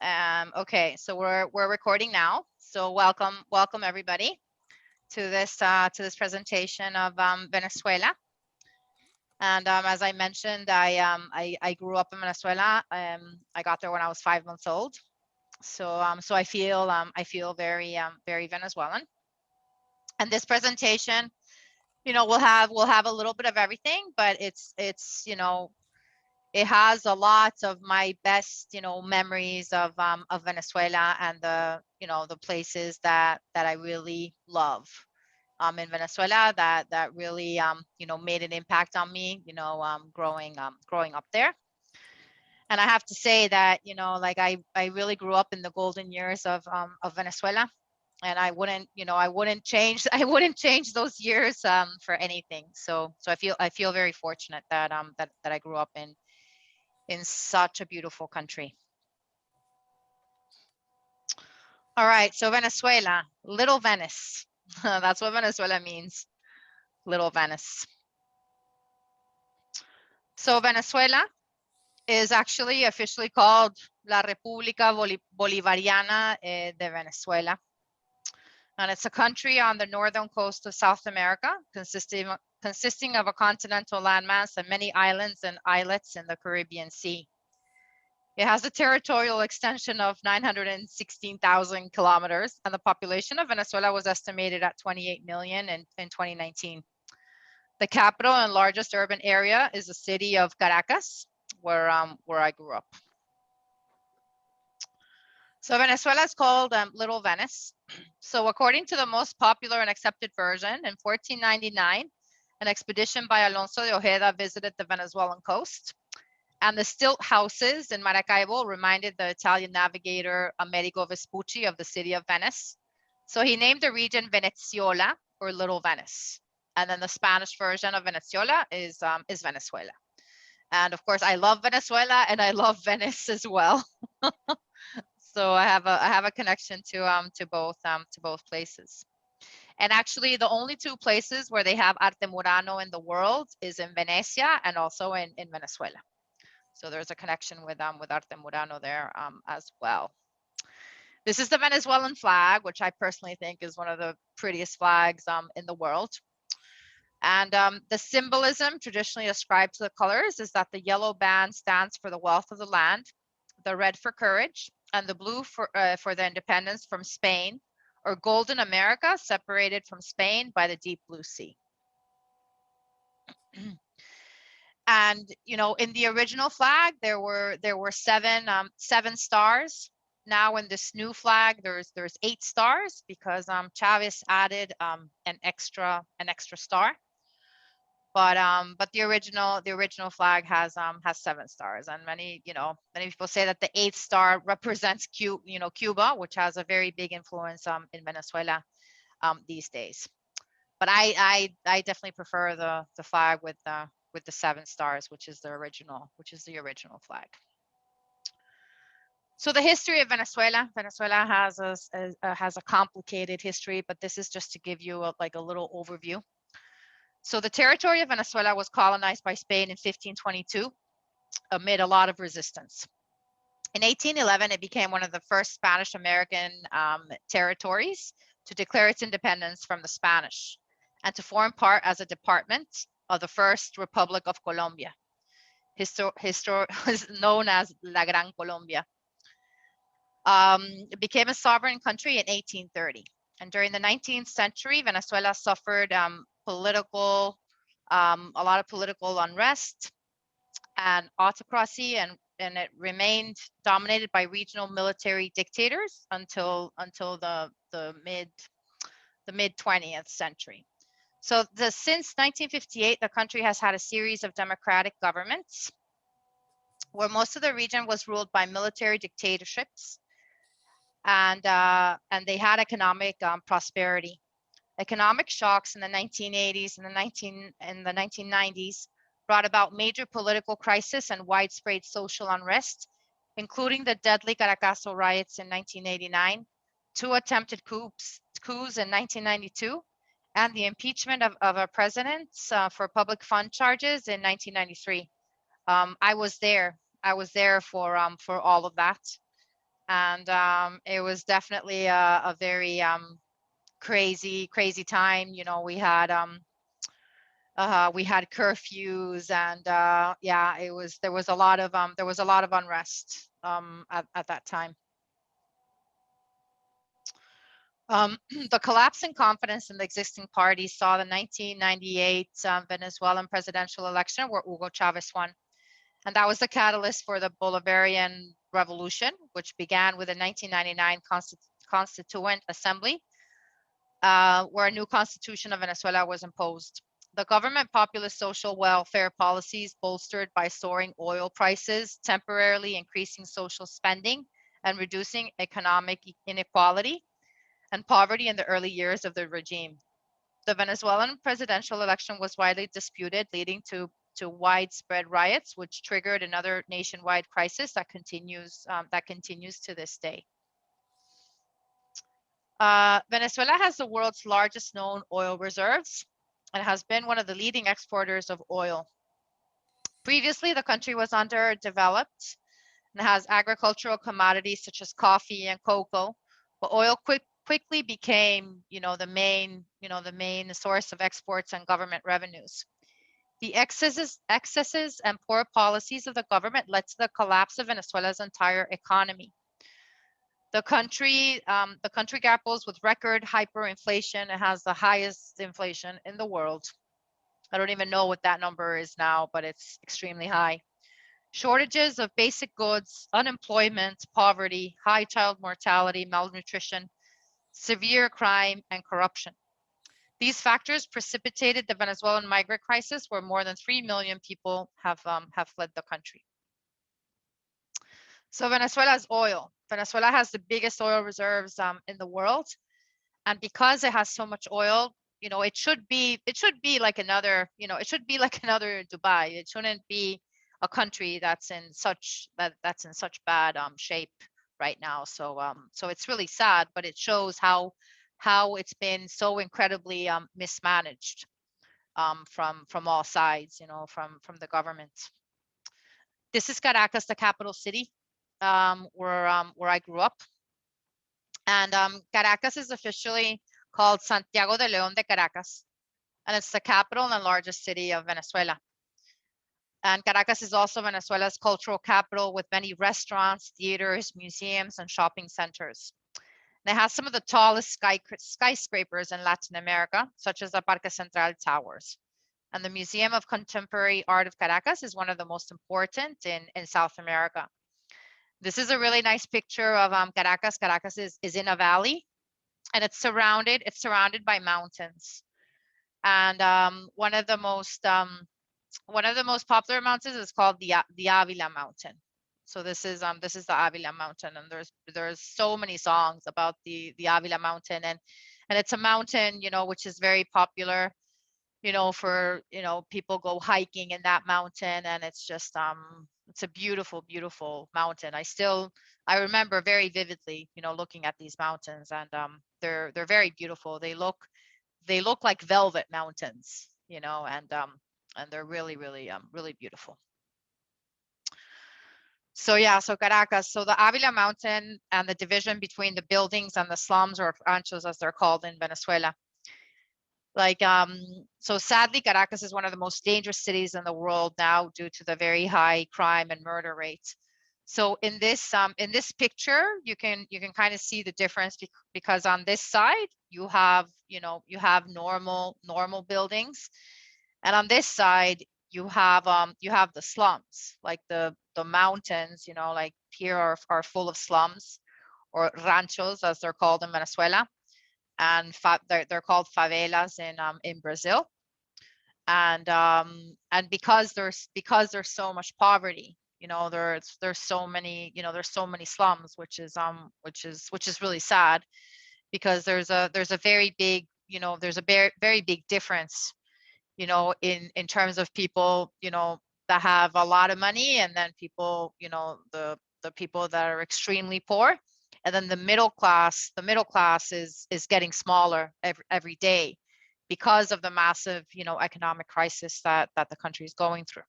Okay, so we're recording now. So welcome everybody to this presentation of Venezuela. And as I mentioned, I grew up in Venezuela. I got there when I was 5 months old. So I feel very Venezuelan. And this presentation, we'll have a little bit of everything, but it's it has a lot of my best memories of Venezuela and the places that I really love in Venezuela that really made an impact on me growing up there. And I have to say that like I really grew up in the golden years of Venezuela, and I wouldn't change I wouldn't change those years for anything. So I feel very fortunate that I grew up in such a beautiful country. All right, so Venezuela, Little Venice. That's what Venezuela means, Little Venice. So Venezuela is actually officially called La República Bolivariana de Venezuela. And it's a country on the northern coast of South America, consisting of a continental landmass and many islands and islets in the Caribbean Sea. It has a territorial extension of 916,000 kilometers, and the population of Venezuela was estimated at 28 million in 2019. The capital and largest urban area is the city of Caracas, where I grew up. So Venezuela is called Little Venice. So according to the most popular and accepted version, in 1499, an expedition by Alonso de Ojeda visited the Venezuelan coast, and the stilt houses in Maracaibo reminded the Italian navigator Amerigo Vespucci of the city of Venice. So he named the region Venezuela, or Little Venice. And then the Spanish version of Venezuela is Venezuela. And of course, I love Venezuela and I love Venice as well. So I have a connection to both places. And actually, the only two places where they have arte murano in the world is in Venecia and also in Venezuela. So there's a connection with arte murano there as well. This is the Venezuelan flag, which I personally think is one of the prettiest flags in the world. And the symbolism traditionally ascribed to the colors is that the yellow band stands for the wealth of the land, the red for courage, and the blue for the independence from Spain, or golden America, separated from Spain by the deep blue sea. And in the original flag, there were seven stars. Now in this new flag, there's 8 stars because Chavez added an extra star. But the original flag has 7 stars, and many people say that the 8th star represents Cuba, which has a very big influence in Venezuela these days. But I definitely prefer the flag with the 7 stars, which is the original flag. So the history of Venezuela has a complicated history, but this is just to give you a little overview. So the territory of Venezuela was colonized by Spain in 1522 amid a lot of resistance. In 1811, it became one of the first Spanish-American territories to declare its independence from the Spanish and to form part as a department of the First Republic of Colombia, known as La Gran Colombia. It became a sovereign country in 1830. And during the 19th century, Venezuela suffered a lot of political unrest and autocracy, and it remained dominated by regional military dictators until the mid 20th century. So since 1958, the country has had a series of democratic governments, where most of the region was ruled by military dictatorships, and they had economic prosperity. Economic shocks in the 1980s and the 1990s brought about major political crisis and widespread social unrest, including the deadly Caracazo riots in 1989, 2 attempted coups in 1992, and the impeachment of a president for public fund charges in 1993. I was there for all of that. And it was definitely a very crazy time. You know, we had curfews, and yeah, there was a lot of unrest at that time. The collapse in confidence in the existing parties saw the 1998 Venezuelan presidential election, where Hugo Chavez won. And that was the catalyst for the Bolivarian Revolution, which began with the 1999 Constituent Assembly, where a new constitution of Venezuela was imposed. The government populist social welfare policies, bolstered by soaring oil prices, temporarily increasing social spending and reducing economic inequality and poverty in the early years of the regime. The Venezuelan presidential election was widely disputed, leading to widespread riots, which triggered another nationwide crisis that continues to this day. Venezuela has the world's largest known oil reserves and has been one of the leading exporters of oil. Previously, the country was underdeveloped and has agricultural commodities such as coffee and cocoa, but oil quickly became, the main source of exports and government revenues. The excesses and poor policies of the government led to the collapse of Venezuela's entire economy. The country grapples with record hyperinflation. It has the highest inflation in the world. I don't even know what that number is now, but it's extremely high. Shortages of basic goods, unemployment, poverty, high child mortality, malnutrition, severe crime, and corruption. These factors precipitated the Venezuelan migrant crisis, where more than 3 million people have fled the country. So Venezuela's oil. Venezuela has the biggest oil reserves in the world, and because it has so much oil, it should be like another, it should be like another Dubai. It shouldn't be a country that's in such bad shape right now. So it's really sad, but it shows how it's been so incredibly mismanaged from all sides, from the government. This is Caracas, the capital city, where I grew up. And Caracas is officially called Santiago de León de Caracas, and it's the capital and largest city of Venezuela. And Caracas is also Venezuela's cultural capital, with many restaurants, theaters, museums, and shopping centers. And it has some of the tallest skyscrapers in Latin America, such as the Parque Central Towers. And the Museum of Contemporary Art of Caracas is one of the most important in South America. This is a really nice picture of Caracas. Caracas is in a valley, and it's surrounded by mountains. And one of the most popular mountains is called the Avila Mountain. So this is the Avila Mountain, and there's so many songs about the Avila Mountain, and it's a mountain, which is very popular, for, people go hiking in that mountain, and it's just it's a beautiful, beautiful mountain. I remember very vividly, looking at these mountains, and they're very beautiful. They look like velvet mountains, and they're really, really, really beautiful. So yeah, so Caracas, so the Avila Mountain and the division between the buildings and the slums, or ranchos as they're called in Venezuela. So sadly, Caracas is one of the most dangerous cities in the world now, due to the very high crime and murder rate. So in this picture, you can kind of see the difference, because on this side you have normal buildings, and on this side you have the slums, like the mountains, like here are full of slums, or ranchos as they're called in Venezuela, and they're called favelas in Brazil. And because there's so much poverty, there's so many slums, which is really sad, because there's a very big very big difference, in terms of people, that have a lot of money, and then people, the people that are extremely poor, and then the middle class is getting smaller every day, because of the massive, economic crisis that the country is going through.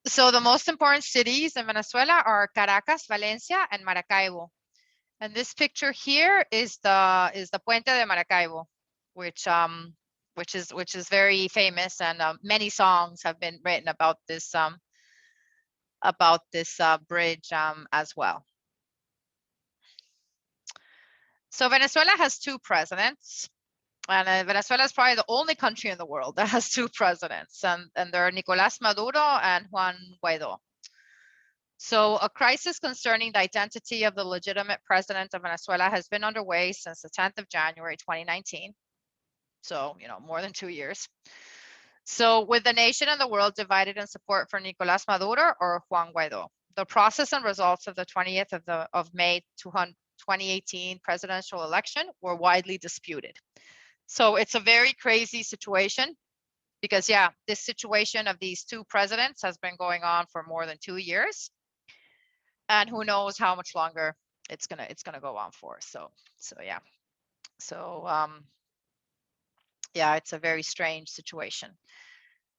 So the most important cities in Venezuela are Caracas, Valencia, and Maracaibo. And this picture here is the Puente de Maracaibo, which is very famous, and many songs have been written about this bridge as well. So Venezuela has two presidents, and Venezuela is probably the only country in the world that has two presidents, and they're Nicolás Maduro and Juan Guaidó. So a crisis concerning the identity of the legitimate president of Venezuela has been underway since the 10th of January 2019. So, more than 2 years. So with the nation and the world divided in support for Nicolás Maduro or Juan Guaidó, the process and results of the 20th of May 2018 presidential election were widely disputed. So it's a very crazy situation because, yeah, this situation of these two presidents has been going on for more than 2 years. And who knows how much longer it's gonna go on for. So yeah. So yeah, it's a very strange situation.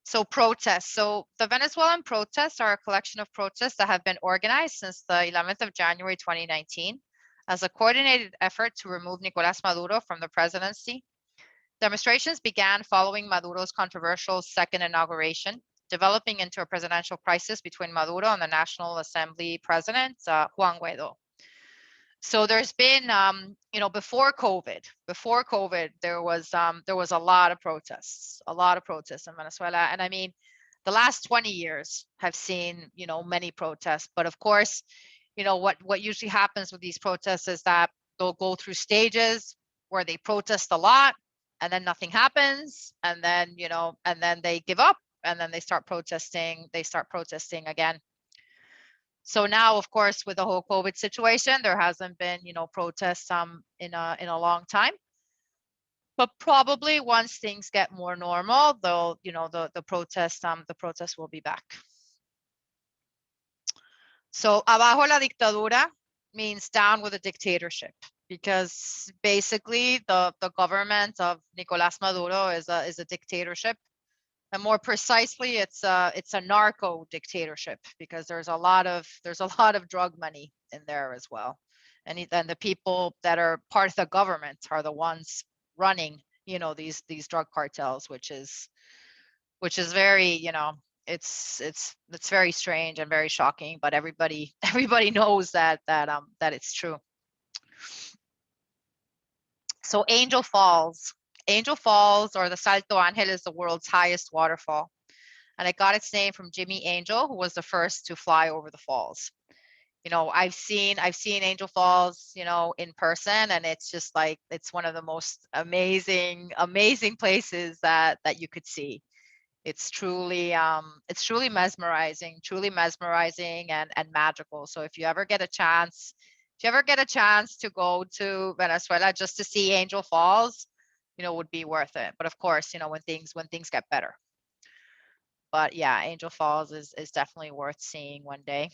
So protests. So the Venezuelan protests are a collection of protests that have been organized since the 11th of January 2019 as a coordinated effort to remove Nicolás Maduro from the presidency. Demonstrations began following Maduro's controversial second inauguration, developing into a presidential crisis between Maduro and the National Assembly president, Juan Guaidó. So there's been, before COVID, there was a lot of protests in Venezuela. And I mean, the last 20 years have seen, many protests. But of course, what usually happens with these protests is that they'll go through stages where they protest a lot and then nothing happens. And then, and then they give up and then they start protesting again. So now, of course, with the whole COVID situation, there hasn't been, protests in a long time. But probably once things get more normal, they'll, the protests will be back. So abajo la dictadura means down with a dictatorship, because basically the government of Nicolás Maduro is a dictatorship. And more precisely, it's a narco dictatorship, because there's a lot of drug money in there as well, and then the people that are part of the government are the ones running, these drug cartels, which is very, it's very strange and very shocking, but everybody knows that it's true. So Angel Falls, or the Salto Ángel, is the world's highest waterfall. And it got its name from Jimmy Angel, who was the first to fly over the falls. I've seen Angel Falls, in person, and it's just like, it's one of the most amazing places that you could see. It's truly mesmerizing and magical. So if you ever get a chance to go to Venezuela just to see Angel Falls, would be worth it. But of course, when things get better. But yeah, Angel Falls is definitely worth seeing one day.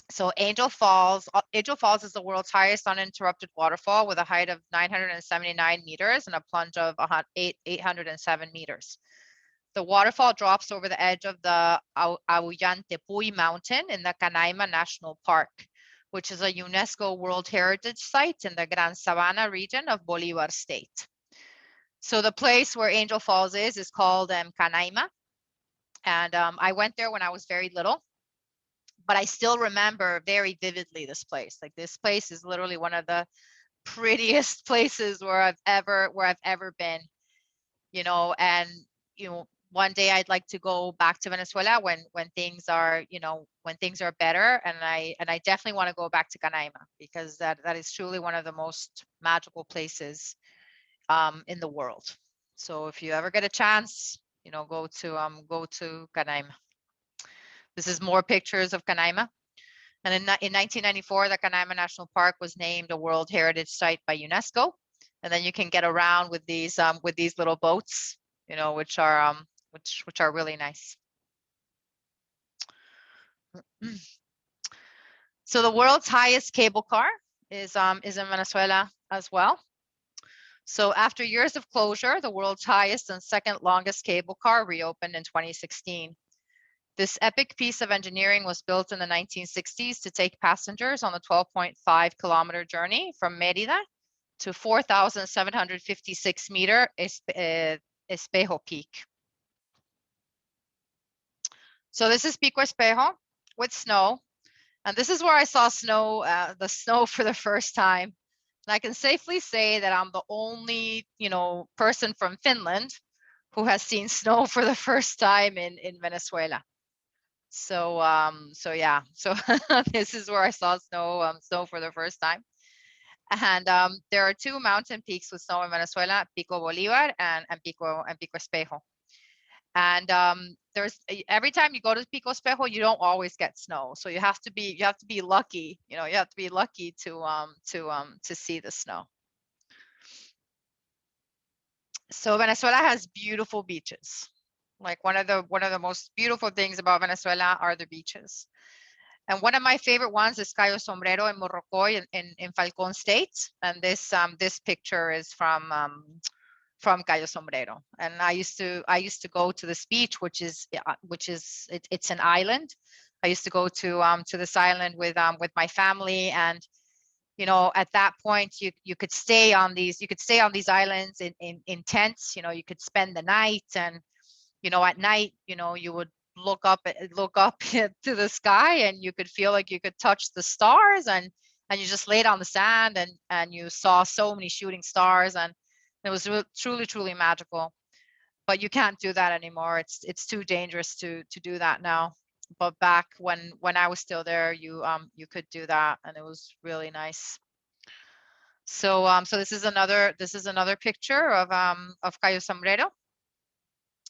So Angel Falls is the world's highest uninterrupted waterfall, with a height of 979 meters and a plunge of 807 meters. The waterfall drops over the edge of the Avila Mountain in the Canaima National Park, which is a UNESCO World Heritage Site in the Gran Sabana region of Bolívar State. So the place where Angel Falls is called Canaima. And I went there when I was very little, but I still remember very vividly this place. Like, this place is literally one of the prettiest places where I've ever been, and, one day I'd like to go back to Venezuela when things are, better. And I definitely want to go back to Canaima, because that is truly one of the most magical places in the world. So if you ever get a chance, go to Canaima. This is more pictures of Canaima. And in 1994, the Canaima National Park was named a World Heritage Site by UNESCO. And then you can get around with these little boats, which are really nice. So the world's highest cable car is in Venezuela as well. So after years of closure, the world's highest and second longest cable car reopened in 2016. This epic piece of engineering was built in the 1960s to take passengers on a 12.5-kilometer journey from Mérida to 4,756 meter Espejo Peak. So this is Pico Espejo with snow. And this is where I saw snow, the snow for the first time. And I can safely say that I'm the only, person from Finland who has seen snow for the first time in Venezuela. So yeah, so this is where I saw snow for the first time. And there are two mountain peaks with snow in Venezuela: Pico Bolívar and Pico Espejo. And there's every time you go to Pico Espejo, you don't always get snow, so you have to be lucky. You have to be lucky to see the snow. So Venezuela has beautiful beaches. Like one of the most beautiful things about Venezuela are the beaches. And one of my favorite ones is Cayo Sombrero in Morrocoy in Falcón State. And this picture is from Cayo Sombrero. And I used to go to this beach, which is it's an island. I used to go to this island with my family, and at that point you could stay on these islands in tents. You could spend the night, and at night you would look up to the sky, and you could feel like you could touch the stars, and you just laid on the sand, and you saw so many shooting stars, and it was truly magical. But you can't do that anymore. It's too dangerous to do that now. But back when I was still there, you could do that, and it was really nice. So this is another picture of Cayo Sombrero.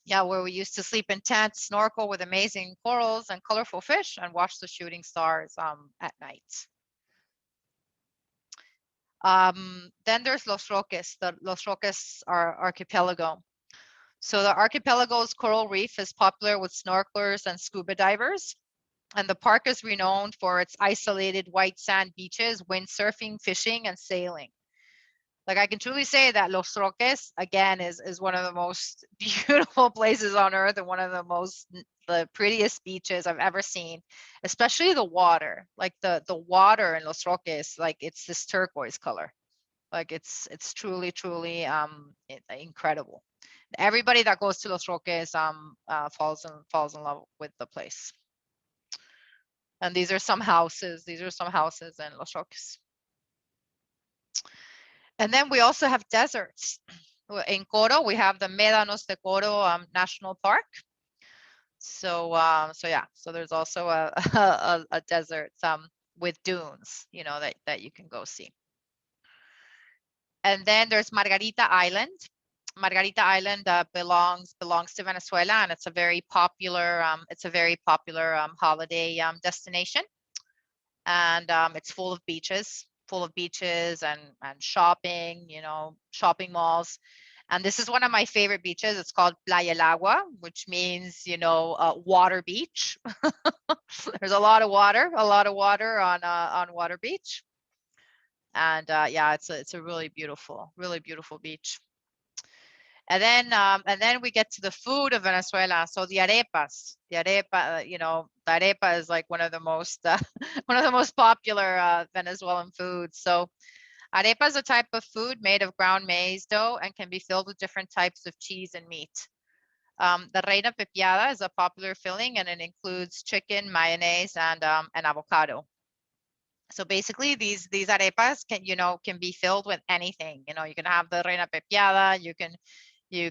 Yeah, where we used to sleep in tents, snorkel with amazing corals and colorful fish, and watch the shooting stars at night. Then there's Los Roques. The Los Roques are archipelago. So the archipelago's coral reef is popular with snorkelers and scuba divers. And the park is renowned for its isolated white sand beaches, windsurfing, fishing, and sailing. Like, I can truly say that Los Roques, again, is one of the most beautiful places on earth, and one of the prettiest beaches I've ever seen, especially the water. Like the water in Los Roques, like it's this turquoise color. Like it's truly incredible. Everybody that goes to Los Roques falls in love with the place. And these are some houses. These are some houses in Los Roques. And then we also have deserts. In Coro, we have the Médanos de Coro National Park. So yeah, so there's also a desert with dunes, that you can go see. And then there's Margarita Island. Margarita Island belongs to Venezuela, and it's a very popular holiday destination. And it's full of beaches and shopping, shopping malls. And this is one of my favorite beaches. It's called Playa El Agua, which means, water beach. There's a lot of water on Water Beach. And yeah, it's a really beautiful beach. And then we get to the food of Venezuela. So the arepas, the arepa is like one of the most popular Venezuelan foods. So arepa is a type of food made of ground maize dough and can be filled with different types of cheese and meat. The reina pepiada is a popular filling, and it includes chicken, mayonnaise, and avocado. So basically, these arepas can be filled with anything. You can have the reina pepiada. You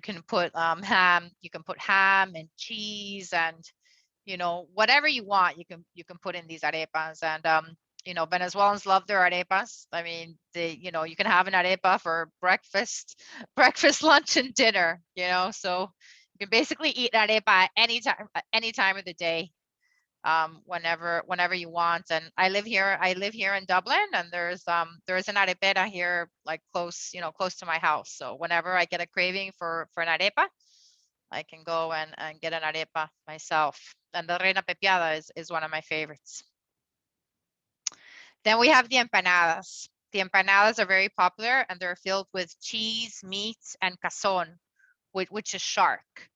can put ham. You can put ham and cheese, and whatever you want. You can put in these arepas. And Venezuelans love their arepas. I mean, you can have an arepa for breakfast, lunch, and dinner. So you can basically eat an arepa any time of the day. Whenever you want. And I live here in Dublin, and there's an arepera here, like close to my house. So whenever I get a craving for an arepa, I can go and get an arepa myself. And the reina pepiada is one of my favorites. Then we have the empanadas. The empanadas are very popular, and they're filled with cheese, meat, and cazón, which is shark.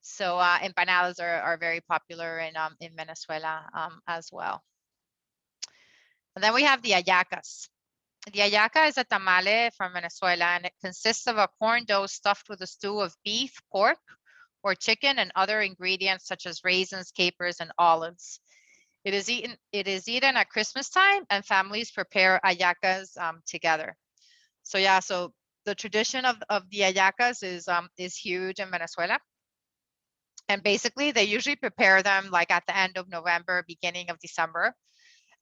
So empanadas are very popular in Venezuela as well. And then we have the Ayakas. The ayaca is a tamale from Venezuela, and it consists of a corn dough stuffed with a stew of beef, pork, or chicken, and other ingredients such as raisins, capers, and olives. It is eaten at Christmas time, and families prepare ayacas together. So yeah, so the tradition of the ayacas is huge in Venezuela. And basically, they usually prepare them like at the end of November, beginning of December,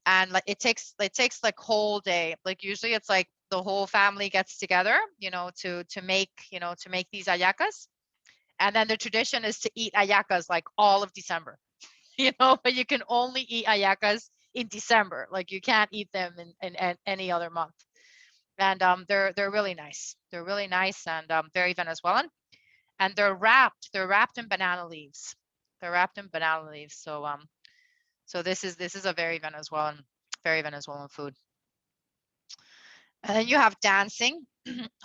and like it takes like whole day. Like usually, it's like the whole family gets together, to make these ayacas, and then the tradition is to eat ayacas like all of December, but you can only eat ayacas in December. Like you can't eat them in any other month. And they're really nice. They're really nice and very Venezuelan. And they're wrapped in banana leaves. They're wrapped in banana leaves. So this is a very Venezuelan food. And then you have dancing.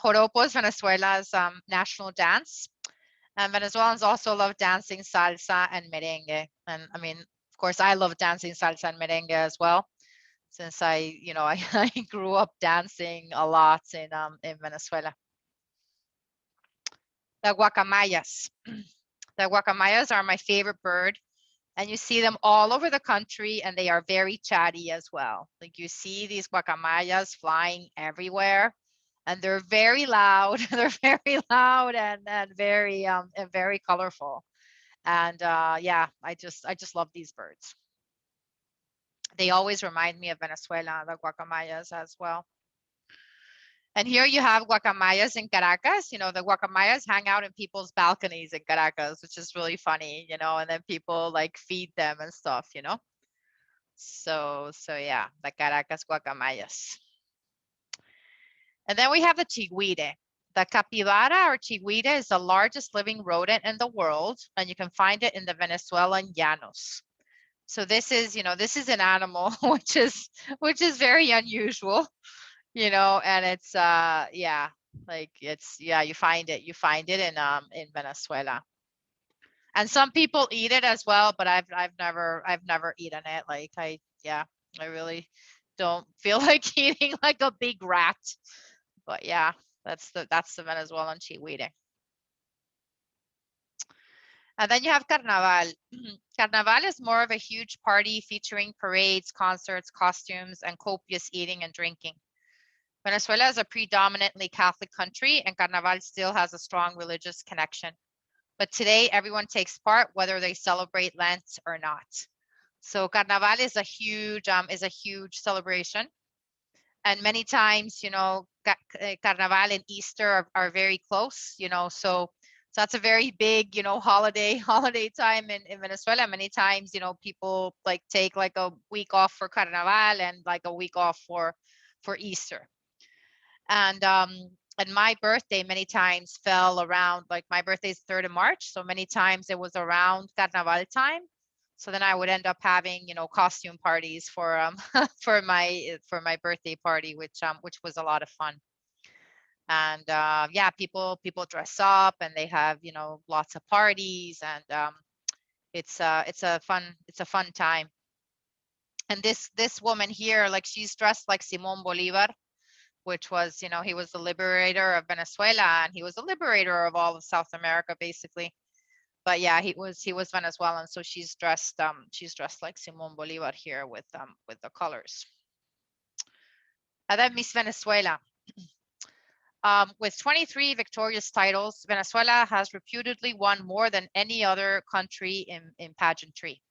Joropo is Venezuela's national dance. And Venezuelans also love dancing salsa and merengue. And I mean, of course, I love dancing salsa and merengue as well, since I grew up dancing a lot in Venezuela. The guacamayas. The guacamayas are my favorite bird, and you see them all over the country, and they are very chatty as well. Like you see these guacamayas flying everywhere, and they're very loud. They're very loud and very colorful. And yeah, I just love these birds. They always remind me of Venezuela, the guacamayas as well. And here you have guacamayas in Caracas. The guacamayas hang out in people's balconies in Caracas, which is really funny, and then people like feed them and stuff. So yeah, the Caracas guacamayas. And then we have the chigüire. The capybara or chigüire is the largest living rodent in the world, and you can find it in the Venezuelan llanos. So this is an animal which is very unusual, and it's yeah, like you find it in Venezuela. And some people eat it as well, but I've never eaten it. Like I really don't feel like eating like a big rat. But yeah, that's the Venezuelan chigüire. And then you have Carnaval. Carnaval is more of a huge party featuring parades, concerts, costumes, and copious eating and drinking. Venezuela is a predominantly Catholic country, and Carnaval still has a strong religious connection. But today, everyone takes part, whether they celebrate Lent or not. So Carnaval is a huge celebration, and many times, Carnaval and Easter are very close. So that's a very big, holiday time in Venezuela. Many times, people like take like a week off for Carnaval and like a week off for Easter. And my birthday many times fell around, like my birthday is 3rd of March. So many times it was around Carnaval time. So then I would end up having, costume parties for for my birthday party, which was a lot of fun. And yeah, people dress up and they have, lots of parties, and it's a fun time. And this woman here, like she's dressed like Simón Bolívar, which was, he was the liberator of Venezuela, and he was the liberator of all of South America, basically. But yeah, he was Venezuelan, so she's dressed like Simón Bolívar here with the colors. And then Miss Venezuela. With 23 victorious titles, Venezuela has reputedly won more than any other country in pageantry.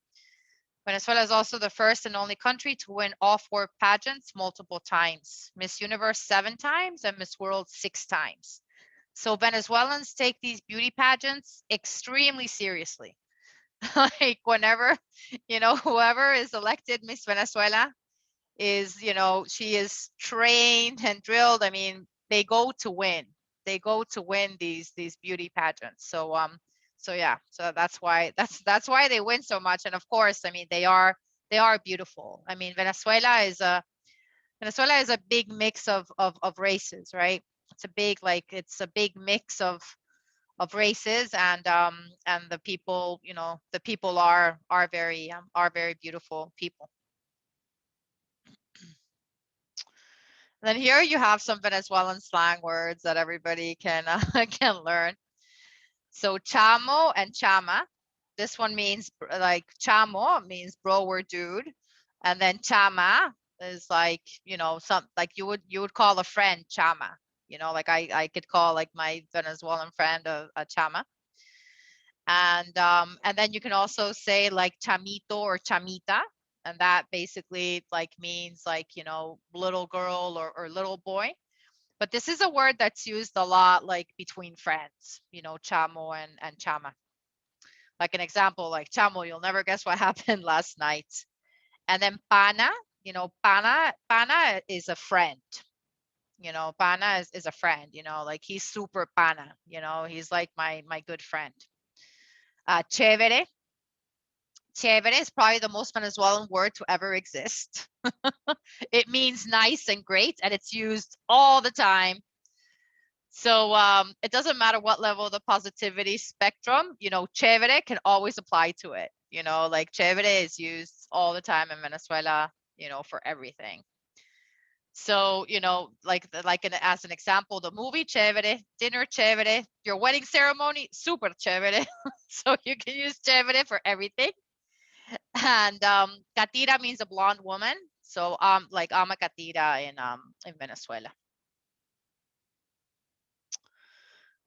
Venezuela is also the first and only country to win all 4 pageants multiple times: Miss Universe 7 times and Miss World 6 times. So Venezuelans take these beauty pageants extremely seriously. Like whenever, whoever is elected Miss Venezuela is, she is trained and drilled. I mean, they go to win. They go to win these beauty pageants. So yeah, so that's why they win so much. And of course, I mean, they are beautiful. I mean, Venezuela is a big mix of races, right? It's a big mix races, and the people, the people are very beautiful people. And then here you have some Venezuelan slang words that everybody can can learn. So chamo and chama. This one means like chamo means bro or dude, and then chama is like, some like you would call a friend chama. Like I could call like my Venezuelan friend a chama. And then you can also say like chamito or chamita, and that basically like means like, little girl or little boy. But this is a word that's used a lot like between friends, chamo and chama. Like an example, like chamo, you'll never guess what happened last night. And then pana, pana is a friend. Pana is a friend, like he's super pana, he's like my good friend. Chévere. Chévere is probably the most Venezuelan word to ever exist. It means nice and great, and it's used all the time. So it doesn't matter what level of the positivity spectrum, chévere can always apply to it. Like chévere is used all the time in Venezuela, for everything. So, as an example, the movie chévere, dinner chévere, your wedding ceremony, super chévere. So you can use chévere for everything. And catira means a blonde woman. So like I'm a catira in Venezuela.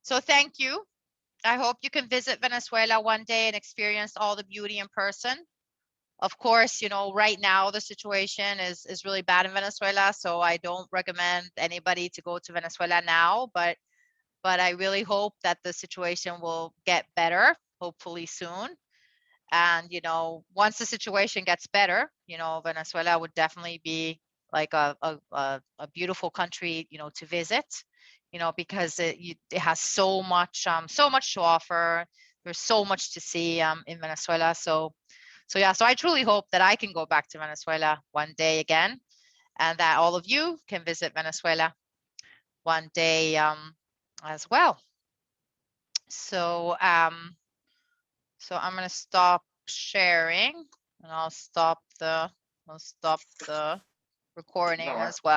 So thank you. I hope you can visit Venezuela one day and experience all the beauty in person. Of course, right now the situation is really bad in Venezuela, so I don't recommend anybody to go to Venezuela now, but I really hope that the situation will get better, hopefully soon. And once the situation gets better, Venezuela would definitely be like a beautiful country, to visit, because it has so much to offer. There's so much to see in Venezuela. So yeah, so I truly hope that I can go back to Venezuela one day again, and that all of you can visit Venezuela one day as well. So so I'm going to stop sharing, and I'll stop the recording as well.